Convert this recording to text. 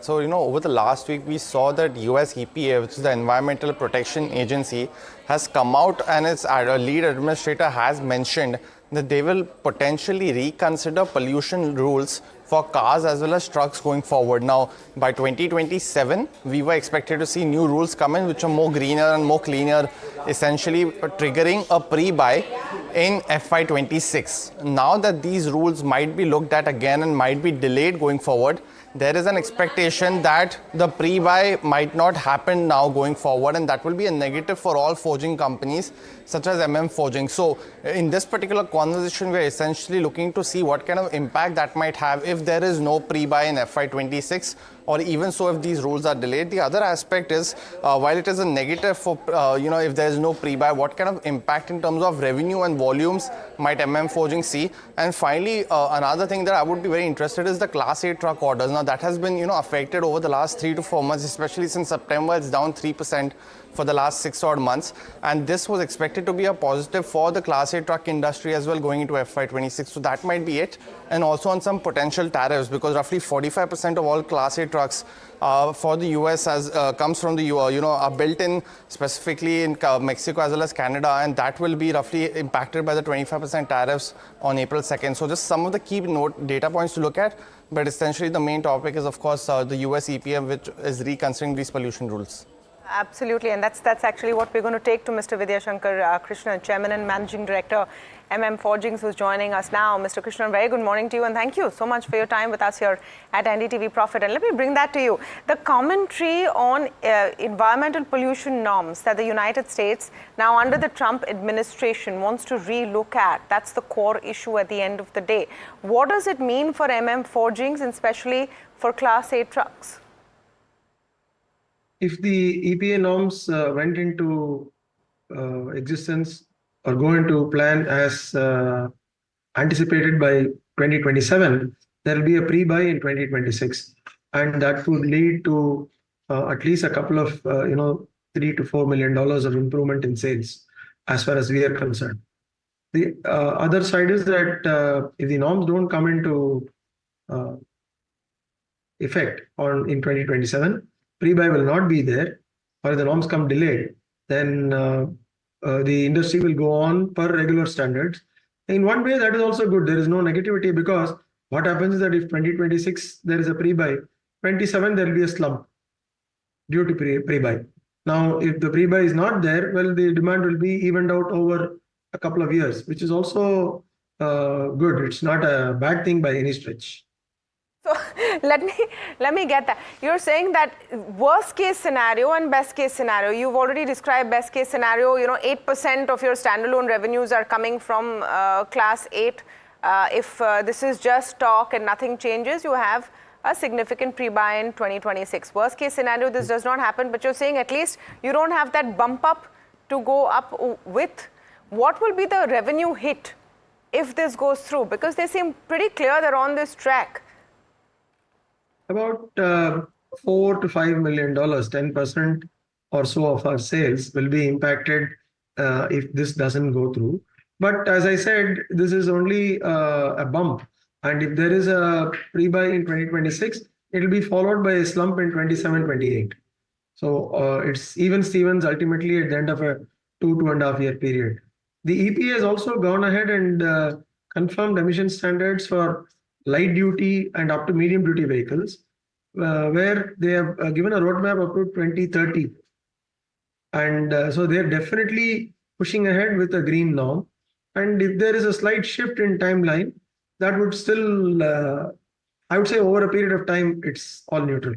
So, over the last week, we saw that US EPA, which is the Environmental Protection Agency, has come out and its lead administrator has mentioned that they will potentially reconsider pollution rules for cars as well as trucks going forward. Now, by 2027, we were expected to see new rules come in which are more greener and more cleaner, essentially triggering a pre-buy in FY26. Now that these rules might be looked at again and might be delayed going forward, there is an expectation that the pre-buy might not happen now going forward, and that will be a negative for all forging companies such as Forging. So in this particular conversation, we're essentially looking to see what kind of impact that might have if there is no pre-buy in FY26, or even so if these rules are delayed. The other aspect is, while it is a negative for, if there is no pre-buy, what kind of impact in terms of revenue and volumes might Forging see? And finally, another thing that I would be very interested is the Class 8 truck orders. Now that has been, affected over the last 3 to 4 months, especially since September. It's down 3% for the last 6 odd months. And this was expected to be a positive for the Class 8 truck industry as well going into FY26. So that might be it. And also on some potential tariffs, because roughly 45% of all Class 8 trucks for the US comes from the are built in specifically in Mexico as well as Canada, and that will be roughly impacted by the 25% tariffs on April 2nd. So just some of the key data points to look at, but essentially the main topic is, of course, the US EPA, which is reconsidering these pollution rules. Absolutely, and that's actually what we're going to take to Mr. Vidyashankar Krishnan, Chairman and Managing Director, Forgings, who's joining us now. Mr. Krishnan, very good morning to you, and thank you so much for your time with us here at NDTV Profit. And let me bring that to you. The commentary on environmental pollution norms that the United States, now under the Trump administration, wants to re-look at. That's the core issue at the end of the day. What does it mean for Forgings, and especially for Class 8 trucks? If the EPA norms went into existence or go into plan as anticipated by 2027, there will be a pre-buy in 2026, and that would lead to at least a couple of $3 to $4 million of improvement in sales, as far as we are concerned. The other side is that if the norms don't come into effect in 2027, pre-buy will not be there, or if the norms come delayed, then the industry will go on per regular standards. In one way, that is also good. There is no negativity, because what happens is that if 2026 there is a pre-buy, 27 there will be a slump due to pre-buy. Now, if the pre-buy is not there, well, the demand will be evened out over a couple of years, which is also good. It's not a bad thing by any stretch. So let me get that. You're saying that worst case scenario and best case scenario. You've already described best case scenario. 8% of your standalone revenues are coming from Class 8. If this is just talk and nothing changes, you have a significant pre-buy in 2026. Worst case scenario, this does not happen, but you're saying at least you don't have that bump up to go up with. What will be the revenue hit if this goes through? Because they seem pretty clear they're on this track. About $4 to $5 million, 10% or so of our sales will be impacted if this doesn't go through. But as I said, this is only a bump. And if there is a pre-buy in 2026, it will be followed by a slump in 27-28. So it's even Stevens ultimately at the end of a 2.5 year period. The EPA has also gone ahead and confirmed emission standards for light duty and up to medium duty vehicles, where they have given a roadmap up to 2030. And so they're definitely pushing ahead with a green norm. And if there is a slight shift in timeline, that would still, I would say over a period of time, it's all neutral.